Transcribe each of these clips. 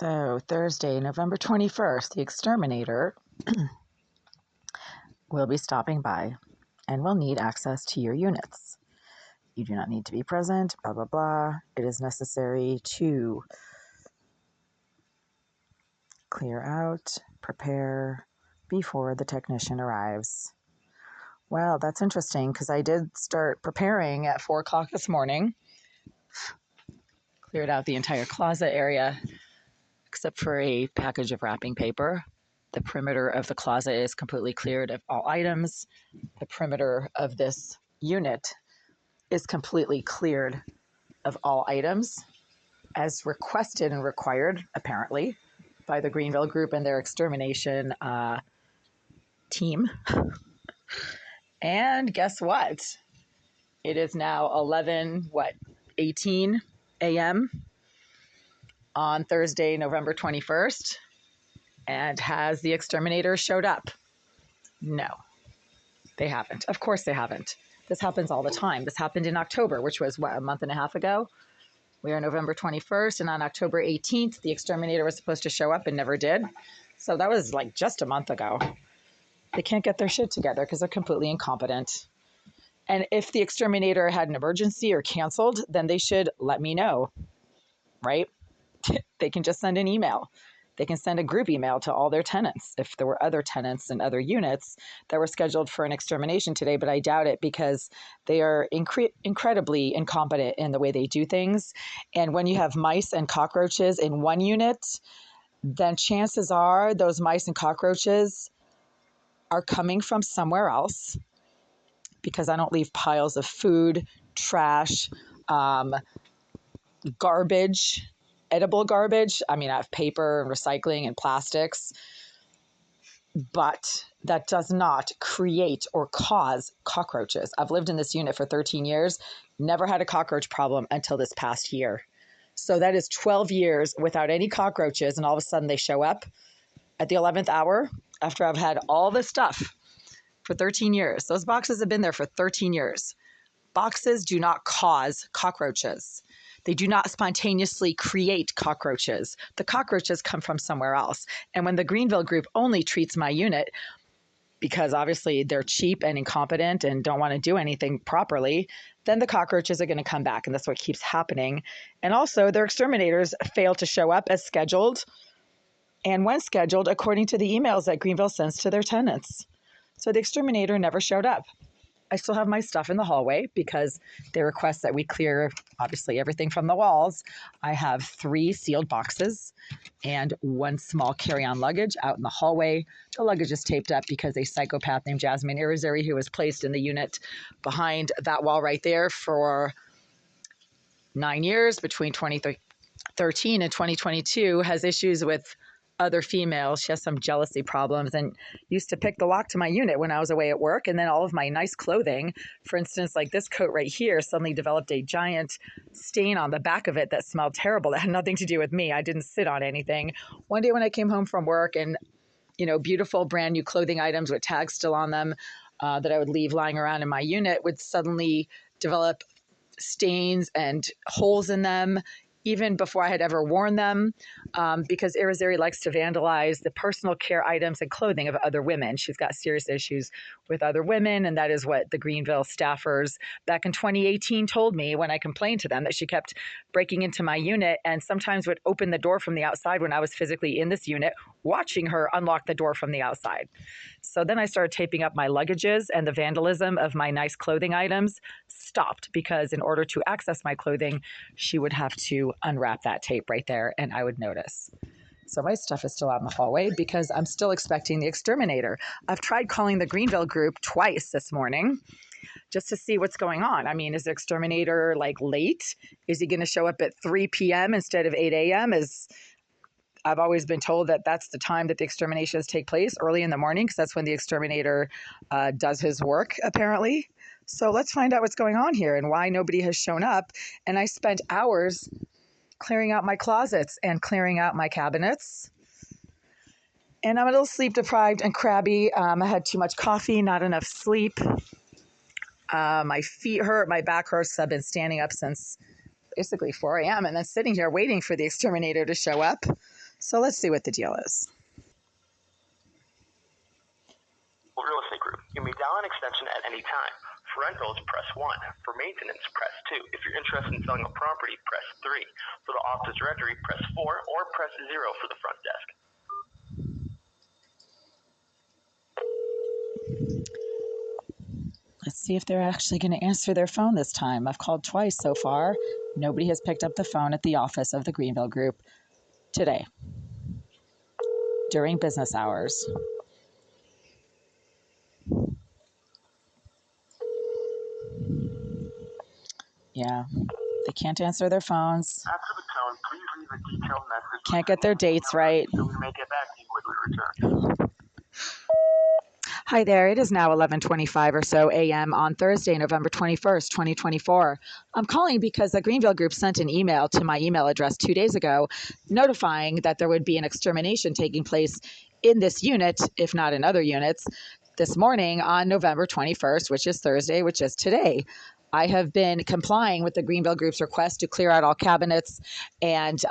So Thursday, November 21st, the exterminator will be stopping by and will need access to your units. You do not need to be present, blah, blah, blah. It is necessary to clear out, prepare before the technician arrives. Well, that's interesting because I did start preparing at 4 o'clock this morning. Cleared out the entire closet area except for a package of wrapping paper. The perimeter of the closet is completely cleared of all items. The perimeter of this unit is completely cleared of all items as requested and required, apparently, by the Greenville Group and their extermination team. And guess what? It is now 18 a.m. on Thursday, November 21st. And has the exterminator showed up? No, they haven't. Of course they haven't. This happens all the time. This happened in October, which was, a month and a half ago? We are November 21st, and on October 18th, the exterminator was supposed to show up and never did. So that was like just a month ago. They can't get their shit together because they're completely incompetent. And if the exterminator had an emergency or canceled, then they should let me know, right? They can just send an email. They can send a group email to all their tenants if there were other tenants and other units that were scheduled for an extermination today, but I doubt it because they are incredibly incompetent in the way they do things. And when you have mice and cockroaches in one unit, then chances are those mice and cockroaches are coming from somewhere else because I don't leave piles of food, trash, garbage, edible garbage. I mean, I have paper and recycling and plastics, but that does not create or cause cockroaches. I've lived in this unit for 13 years, never had a cockroach problem until this past year. So that is 12 years without any cockroaches, and all of a sudden they show up at the 11th hour after I've had all this stuff for 13 years. Those boxes have been there for 13 years. Boxes do not cause cockroaches. They do not spontaneously create cockroaches. The cockroaches come from somewhere else. And when the Greenville Group only treats my unit, because obviously they're cheap and incompetent and don't want to do anything properly, then the cockroaches are going to come back. And that's what keeps happening. And also their exterminators fail to show up as scheduled and when scheduled according to the emails that Greenville sends to their tenants. So the exterminator never showed up. I still have my stuff in the hallway because they request that we clear, obviously, everything from the walls. I have 3 sealed boxes and 1 small carry-on luggage out in the hallway. The luggage is taped up because a psychopath named Jasmine Irizarry, who was placed in the unit behind that wall right there for 9 years between 2013 and 2022, has issues with other females. She has some jealousy problems and used to pick the lock to my unit when I was away at work. And then all of my nice clothing, for instance, like this coat right here, suddenly developed a giant stain on the back of it that smelled terrible. That had nothing to do with me. I didn't sit on anything. One day when I came home from work and, beautiful brand new clothing items with tags still on them that I would leave lying around in my unit would suddenly develop stains and holes in them, even before I had ever worn them, because Irizarry likes to vandalize the personal care items and clothing of other women. She's got serious issues with other women, and that is what the Greenville staffers back in 2018 told me when I complained to them, that she kept breaking into my unit and sometimes would open the door from the outside when I was physically in this unit, watching her unlock the door from the outside. So then I started taping up my luggages, and the vandalism of my nice clothing items stopped because in order to access my clothing, she would have to unwrap that tape right there and I would notice. So my stuff is still out in the hallway because I'm still expecting the exterminator. I've tried calling the Greenville Group twice this morning just to see what's going on. I mean, is the exterminator late? Is he going to show up at 3 p.m. instead of 8 a.m.? I've always been told that that's the time that the exterminations take place, early in the morning, because that's when the exterminator does his work, apparently. So let's find out what's going on here and why nobody has shown up. And I spent hours clearing out my closets and clearing out my cabinets. And I'm a little sleep deprived and crabby. I had too much coffee, not enough sleep. My feet hurt, my back hurts. I've been standing up since basically 4 a.m. and then sitting here waiting for the exterminator to show up. So let's see what the deal is. Real estate group. You may dial an extension at any time. For rentals, press 1. For maintenance, press 2. If you're interested in selling a property, press 3. For the office directory, press 4 or press 0 for the front desk. Let's see if they're actually going to answer their phone this time. I've called twice so far. Nobody has picked up the phone at the office of the Greenville Group today during business hours. Yeah, they can't answer their phones. After the tone, please leave a detailed message. Can't get their dates right. So we may get back to you when we return. Hi there. It is now 11:25 or so a.m. on Thursday, November 21st, 2024. I'm calling because the Greenville Group sent an email to my email address 2 days ago notifying that there would be an extermination taking place in this unit, if not in other units, this morning on November 21st, which is Thursday, which is today. I have been complying with the Greenville Group's request to clear out all cabinets and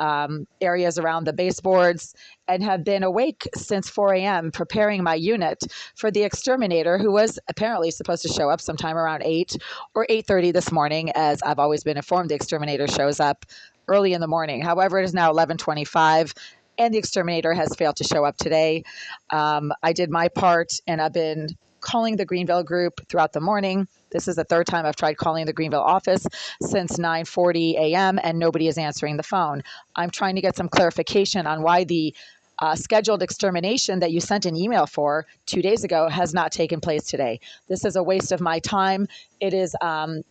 areas around the baseboards and have been awake since 4 a.m. preparing my unit for the exterminator, who was apparently supposed to show up sometime around 8 or 8:30 this morning. As I've always been informed, the exterminator shows up early in the morning. However, it is now 11:25 and the exterminator has failed to show up today. I did my part and I've been calling the Greenville Group throughout the morning. This is the third time I've tried calling the Greenville office since 9:40 a.m. and nobody is answering the phone. I'm trying to get some clarification on why the scheduled extermination that you sent an email for 2 days ago has not taken place today. This is a waste of my time. It is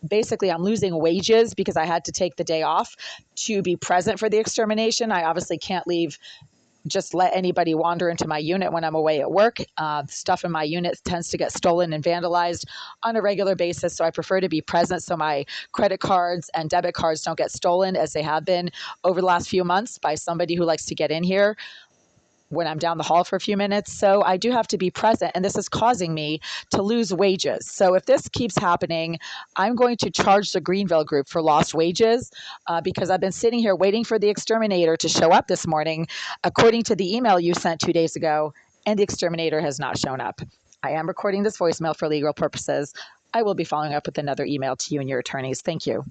basically I'm losing wages because I had to take the day off to be present for the extermination. I obviously can't just let anybody wander into my unit when I'm away at work. Stuff in my unit tends to get stolen and vandalized on a regular basis, so I prefer to be present so my credit cards and debit cards don't get stolen, as they have been over the last few months by somebody who likes to get in here when I'm down the hall for a few minutes. So I do have to be present, and this is causing me to lose wages. So if this keeps happening, I'm going to charge the Greenville Group for lost wages because I've been sitting here waiting for the exterminator to show up this morning, according to the email you sent 2 days ago, and the exterminator has not shown up. I am recording this voicemail for legal purposes. I will be following up with another email to you and your attorneys. Thank you.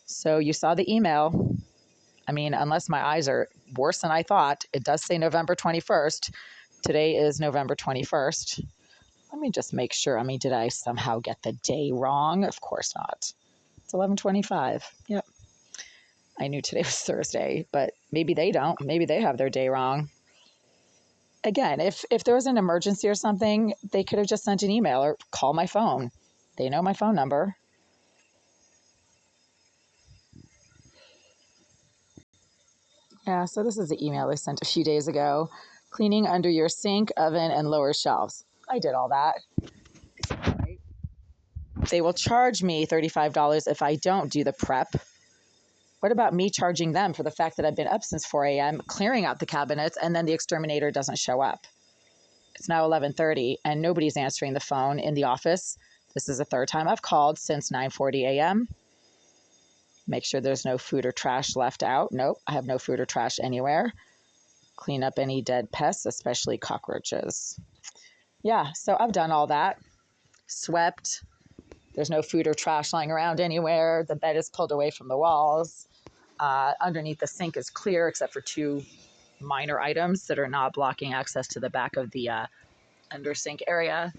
So you saw the email. I mean, unless my eyes are worse than I thought, it does say November 21st. Today is November 21st. Let me just make sure. I mean, did I somehow get the day wrong? Of course not. It's 11:25. Yep. I knew today was Thursday, but maybe they don't. Maybe they have their day wrong. Again, if there was an emergency or something, they could have just sent an email or call my phone. They know my phone number. Yeah, so this is the email they sent a few days ago. Cleaning under your sink, oven, and lower shelves. I did all that. Right. They will charge me $35 if I don't do the prep. What about me charging them for the fact that I've been up since 4 a.m., clearing out the cabinets, and then the exterminator doesn't show up? It's now 11:30, and nobody's answering the phone in the office. This is the third time I've called since 9:40 a.m. Make sure there's no food or trash left out. Nope, I have no food or trash anywhere. Clean up any dead pests, especially cockroaches. Yeah, so I've done all that. Swept. There's no food or trash lying around anywhere. The bed is pulled away from the walls. Underneath the sink is clear except for two minor items that are not blocking access to the back of the under sink area.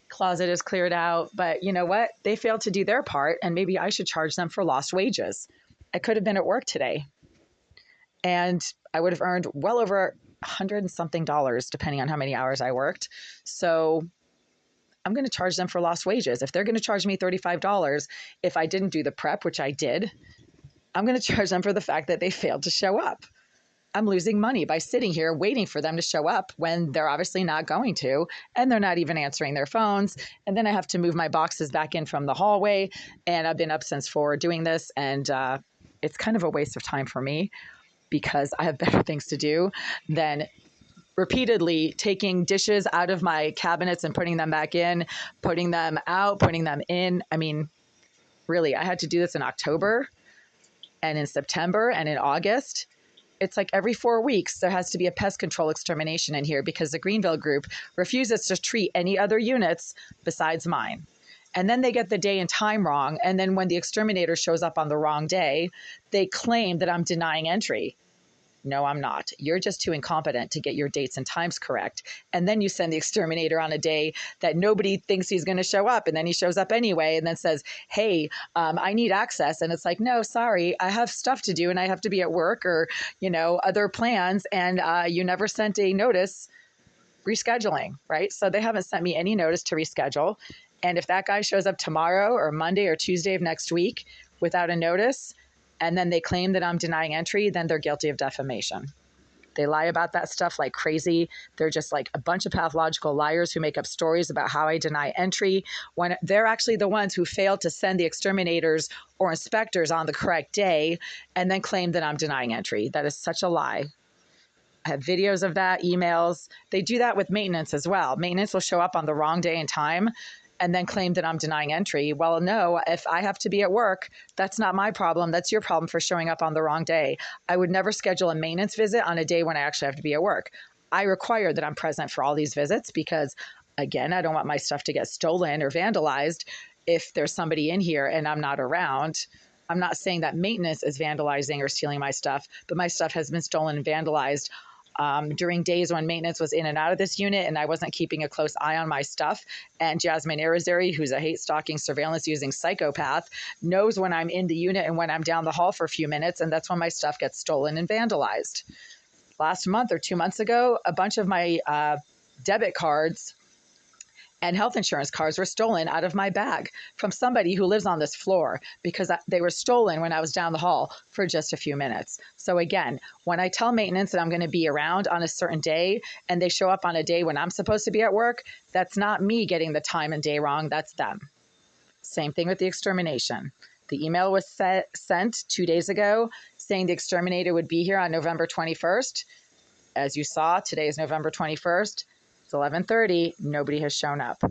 Closet is cleared out, but you know what? They failed to do their part, and maybe I should charge them for lost wages. I could have been at work today, and I would have earned well over $100 and something, depending on how many hours I worked. So I'm going to charge them for lost wages. If they're going to charge me $35 if I didn't do the prep, which I did, I'm going to charge them for the fact that they failed to show up. I'm losing money by sitting here waiting for them to show up when they're obviously not going to, and they're not even answering their phones. And then I have to move my boxes back in from the hallway, and I've been up since 4 doing this, and it's kind of a waste of time for me because I have better things to do than repeatedly taking dishes out of my cabinets and putting them back in, putting them out, putting them in. I mean, really, I had to do this in October. And in September and in August, it's like every 4 weeks, there has to be a pest control extermination in here because the Greenville group refuses to treat any other units besides mine. And then they get the day and time wrong. And then when the exterminator shows up on the wrong day, they claim that I'm denying entry. No, I'm not. You're just too incompetent to get your dates and times correct. And then you send the exterminator on a day that nobody thinks he's going to show up. And then he shows up anyway and then says, hey, I need access. And it's like, no, sorry, I have stuff to do and I have to be at work or, other plans. And you never sent a notice rescheduling, right? So they haven't sent me any notice to reschedule. And if that guy shows up tomorrow or Monday or Tuesday of next week without a notice, and then they claim that I'm denying entry, then they're guilty of defamation. They lie about that stuff like crazy. They're just like a bunch of pathological liars who make up stories about how I deny entry when they're actually the ones who failed to send the exterminators or inspectors on the correct day and then claim that I'm denying entry. That is such a lie. I have videos of that, emails. They do that with maintenance as well. Maintenance will show up on the wrong day and time and then claim that I'm denying entry. Well, no, if I have to be at work, that's not my problem. That's your problem for showing up on the wrong day. I would never schedule a maintenance visit on a day when I actually have to be at work. I require that I'm present for all these visits because, again, I don't want my stuff to get stolen or vandalized if there's somebody in here and I'm not around. I'm not saying that maintenance is vandalizing or stealing my stuff, but my stuff has been stolen and vandalized during days when maintenance was in and out of this unit and I wasn't keeping a close eye on my stuff. And Jasmine Arizari, who's a hate stalking surveillance using psychopath, knows when I'm in the unit and when I'm down the hall for a few minutes. And that's when my stuff gets stolen and vandalized. Last month or 2 months ago, a bunch of my debit cards and health insurance cards were stolen out of my bag from somebody who lives on this floor because they were stolen when I was down the hall for just a few minutes. So again, when I tell maintenance that I'm going to be around on a certain day and they show up on a day when I'm supposed to be at work, that's not me getting the time and day wrong. That's them. Same thing with the extermination. The email was sent 2 days ago saying the exterminator would be here on November 21st. As you saw, today is November 21st. It's 11:30. Nobody has shown up.